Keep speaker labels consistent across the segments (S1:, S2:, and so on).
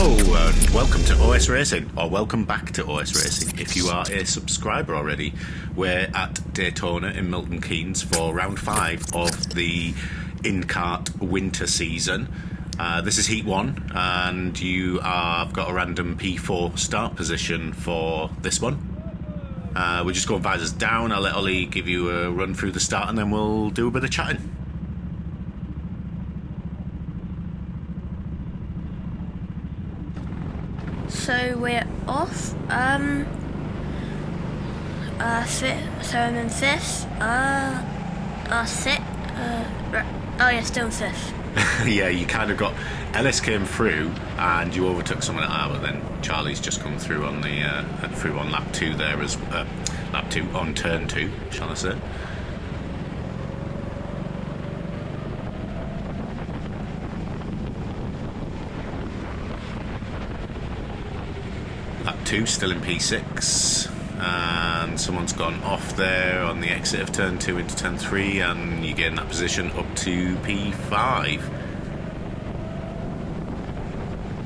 S1: Hello and welcome to OS Racing, or welcome back to OS Racing if you are a subscriber already. We're at Daytona in Milton Keynes for round 5 of the InKart winter season. This is Heat 1 and you have got a random P4 start position for this one. We're just going visors down. I'll let Ollie give you a run through the start and then we'll do a bit of chatting.
S2: So we're off. So I'm in fifth. Still in fifth.
S1: Yeah, you kind of got Ellis came through and you overtook someone at but then Charlie's just come through on the through on lap 2 there as lap 2 on turn 2, shall I say? Lap 2 still in P6, and someone's gone off there on the exit of turn 2 into turn 3, and you get in that position up to P5.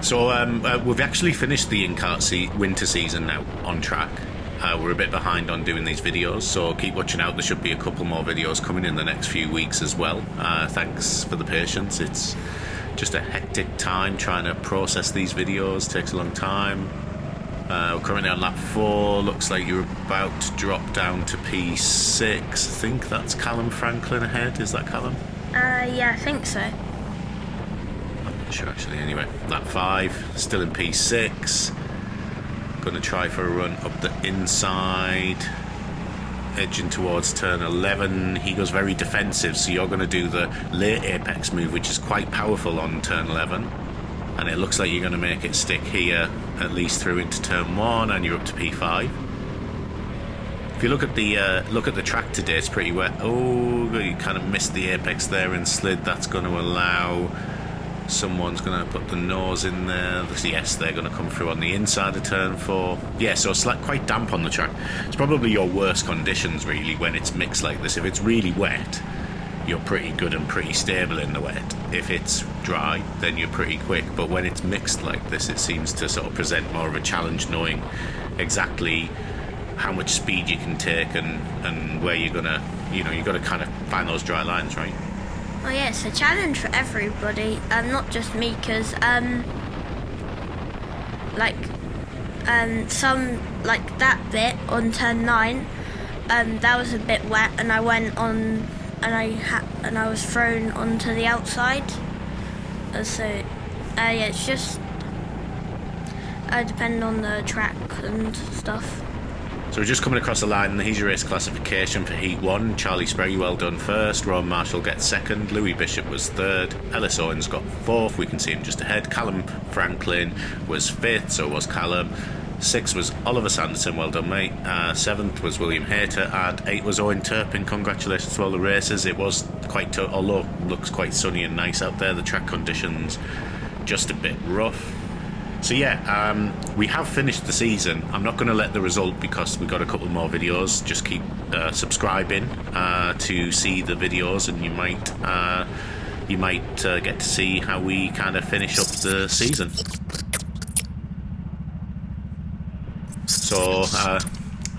S1: So we've actually finished the InKart winter season now on track. We're a bit behind on doing these videos, so keep watching out. There should be a couple more videos coming in the next few weeks as well. Thanks for the patience. It's just a hectic time trying to process these videos, takes a long time. We're currently on lap 4, looks like you're about to drop down to P6. I think that's Callum Franklin ahead, is that Callum?
S2: Yeah, I think so.
S1: I'm not sure actually, anyway. Lap 5, still in P6. Going to try for a run up the inside, edging towards turn 11. He goes very defensive, so you're going to do the late apex move, which is quite powerful on turn 11. And it looks like you're going to make it stick here at least through into turn 1, and you're up to P5. If you look at the track today, it's pretty wet. Oh, you kind of missed the apex there and slid. That's going to allow someone's going to put the nose in there. Yes, they're going to come through on the inside of turn 4. Yeah, so it's like quite damp on the track. It's probably your worst conditions really when it's mixed like this. If it's really wet, you're pretty good and pretty stable in the wet. If it's dry, then you're pretty quick. But when it's mixed like this, it seems to sort of present more of a challenge, knowing exactly how much speed you can take and where you're gonna, you've got to kind of find those dry lines, right?
S2: Oh yeah, it's a challenge for everybody, not just me, because some like that bit on turn 9, that was a bit wet, and I went on. And I was thrown onto the outside. Yeah, it's just depend on the track and stuff.
S1: So we're just coming across the line, and here's your race classification for Heat 1. Charlie Sprague, well done first. Ron Marshall gets second. Louis Bishop was third. Ellis Owens got fourth. We can see him just ahead. Callum Franklin was fifth, so was Callum. 6th was Oliver Sanderson, well done mate. 7th was William Hayter, and 8th was Owen Turpin. Congratulations to all the racers. It was quite tough, although it looks quite sunny and nice out there. The track conditions just a bit rough. So yeah, we have finished the season. I'm not going to let the result because we've got a couple more videos. Just keep subscribing to see the videos, and you might get to see how we kind of finish up the season. So,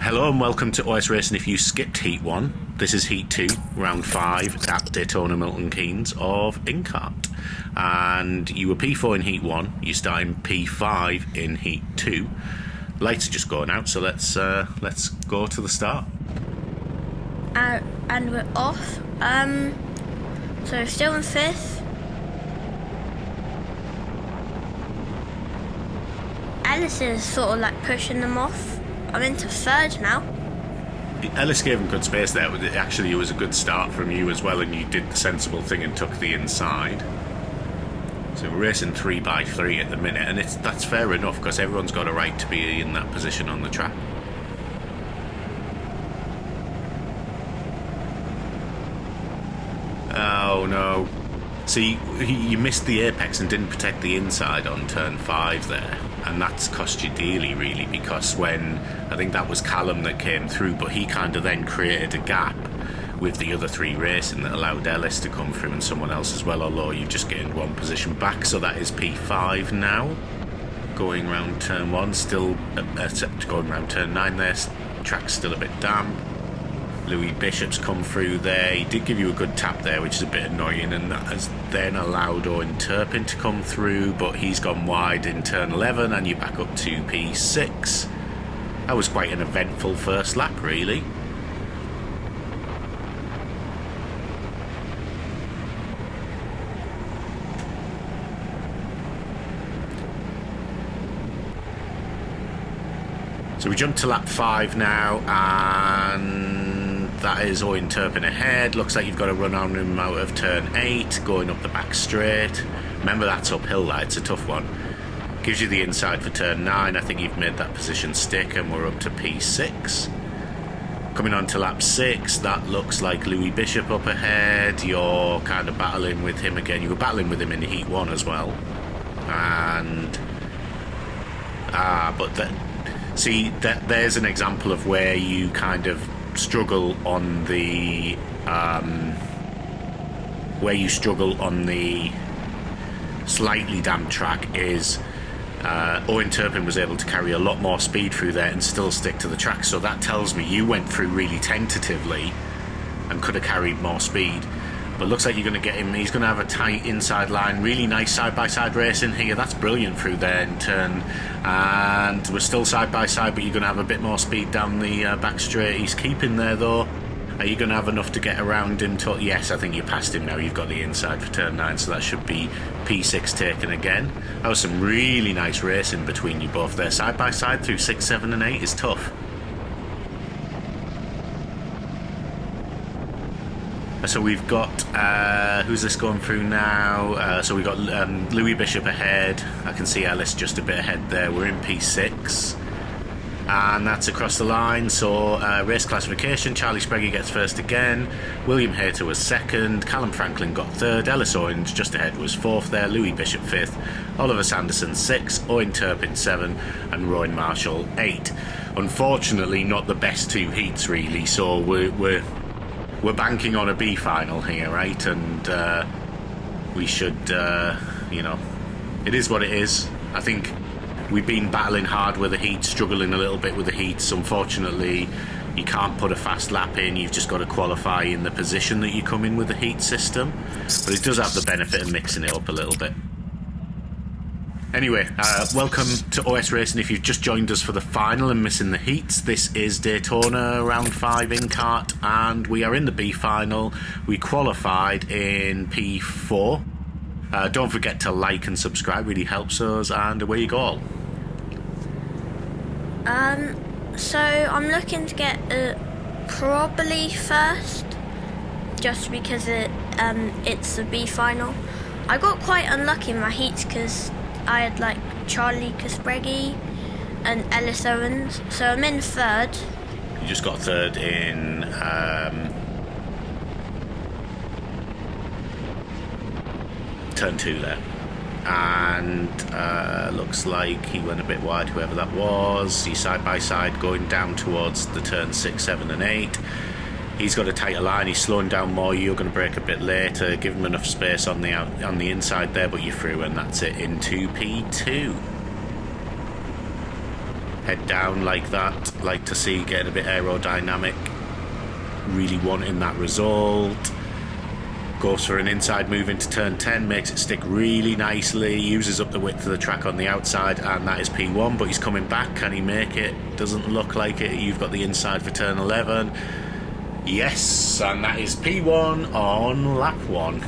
S1: hello and welcome to OS Racing if you skipped Heat 1. This is Heat 2, Round 5 at Daytona Milton Keynes of InKart. And you were P4 in Heat 1, you're starting P5 in Heat 2. Lights are just going out, so let's go to the start.
S2: And we're off. So still in 5th. Ellis is sort of like pushing them off. I'm into 3rd now.
S1: Ellis gave him good space there. Actually, it was a good start from you as well, and you did the sensible thing and took the inside. So we're racing 3x3 at the minute, and that's fair enough because everyone's got a right to be in that position on the track. Oh no. See, you missed the apex and didn't protect the inside on turn 5 there. And that's cost you dearly, really, because when I think that was Callum that came through, but he kind of then created a gap with the other 3 racing that allowed Ellis to come through and someone else as well, although you've just gained 1 position back, so that is P5 now. going round turn 1, still going round turn 9 there, track's still a bit damp. Louis Bishop's come through there. He did give you a good tap there, which is a bit annoying, and that has then allowed Owen Turpin to come through, but he's gone wide in turn 11 and you're back up to P6. That was quite an eventful first lap, really. So we jump to lap 5 now, and that is Owen Turpin ahead. Looks like you've got to run on him out of turn 8, going up the back straight. Remember, that's uphill, that. It's a tough one. Gives you the inside for turn 9. I think you've made that position stick, and we're up to P6. Coming on to lap 6, that looks like Louis Bishop up ahead. You're kind of battling with him again. You were battling with him in Heat 1 as well. And... but then... See, there's an example of where you kind of struggle on the slightly damp track is Owen Turpin was able to carry a lot more speed through there and still stick to the track. So that tells me you went through really tentatively and could have carried more speed. But looks like you're going to get him. He's going to have a tight inside line. Really nice side-by-side racing here. That's brilliant through there in turn. And we're still side-by-side, but you're going to have a bit more speed down the back straight. He's keeping there, though. Are you going to have enough to get around him? Yes, I think you passed him now. You've got the inside for turn 9, so that should be P6 taken again. That was some really nice racing between you both there. Side-by-side through 6, 7 and 8 is tough. So we've got, who's this going through now? So we've got Louis Bishop ahead. I can see Ellis just a bit ahead there. We're in P6. And that's across the line. So race classification, Charlie Spreggy gets first again. William Hayter was second. Callum Franklin got third. Ellis Owens just ahead was fourth there. Louis Bishop fifth. Oliver Sanderson 6. Owen Turpin 7. And Rowan Marshall 8. Unfortunately, not the best two heats, really. So we're banking on a B final here, right? And we should, you know, it is what it is. I think we've been battling hard with the heats, struggling a little bit with the heats. Unfortunately, you can't put a fast lap in. You've just got to qualify in the position that you come in with the heat system. But it does have the benefit of mixing it up a little bit. Anyway, welcome to OS Racing. If you've just joined us for the final and missing the heats, this is Daytona round 5 InKart, and we are in the B final. We qualified in P4. Don't forget to like and subscribe, really helps us, and away you go.
S2: So I'm looking to get probably first, just because it's the B final. I got quite unlucky in my heats because I had like Charlie Caspreghi and Ellis Owens, so I'm in third.
S1: You just got third in turn 2 there, and looks like he went a bit wide, whoever that was. He's side by side going down towards the turn 6, 7 and 8. He's got a tighter line, he's slowing down more. You're going to brake a bit later, give him enough space on the inside there, but you're through, and that's it into P2. Head down like that, like to see, getting a bit aerodynamic, really wanting that result. Goes for an inside move into turn 10, makes it stick really nicely, uses up the width of the track on the outside, and that is P1, but he's coming back. Can he make it? Doesn't look like it. You've got the inside for turn 11. Yes, and that is P1 on lap 1.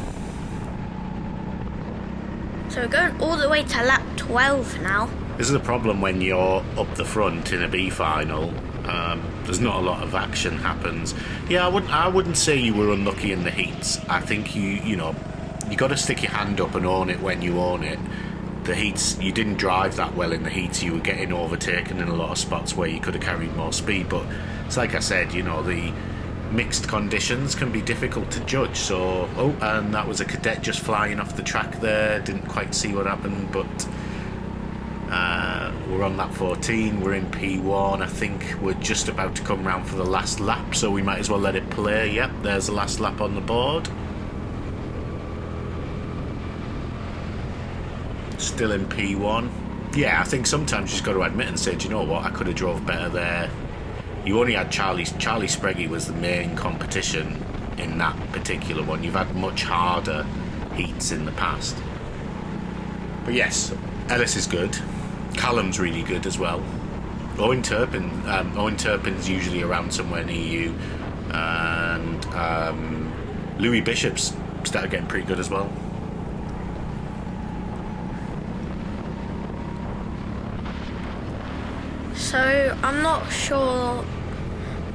S2: So we're going all the way to lap 12 now.
S1: This is a problem when you're up the front in a B final. There's not a lot of action happens. Yeah, I wouldn't say you were unlucky in the heats. I think you know, you got to stick your hand up and own it when you own it. The heats, you didn't drive that well in the heats. You were getting overtaken in a lot of spots where you could have carried more speed. But it's like I said, you know, the mixed conditions can be difficult to judge. So, oh, and that was a cadet just flying off the track there. Didn't quite see what happened, but we're on lap 14. We're in P1. I think we're just about to come round for the last lap, so we might as well let it play. Yep, there's the last lap on the board. Still in P1. Yeah, I think sometimes you just got to admit and say, do you know what, I could have drove better there. You only had Charlie Spreggy was the main competition in that particular one. You've had much harder heats in the past. But yes, Ellis is good. Callum's really good as well. Owen Turpin's usually around somewhere near you. And Louis Bishop's started getting pretty good as well.
S2: So I'm not sure.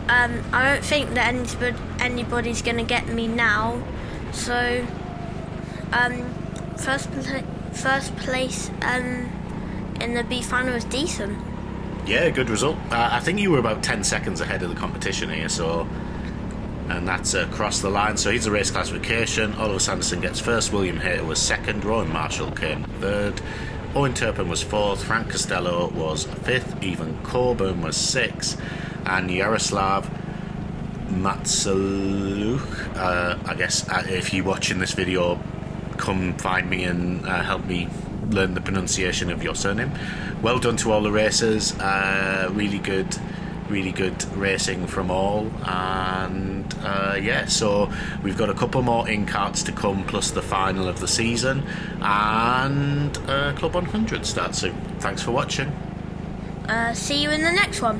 S2: I don't think that anybody's gonna get me now. So first place in the B final was decent.
S1: Yeah, good result. I think you were about 10 seconds ahead of the competition here, so, and that's across the line. So here's the race classification. Oliver Sanderson gets first, William Hayter was second, Rowan Marshall came third, Owen Turpin was fourth, Frank Costello was fifth, Evan Coburn was sixth, and Yaroslav Matsaluk, I guess if you're watching this video, come find me and help me learn the pronunciation of your surname. Well done to all the racers. Really good racing from all. And yeah, so we've got a couple more InKarts to come, plus the final of the season, and Club 100 starts soon. Thanks for watching.
S2: See you in the next one.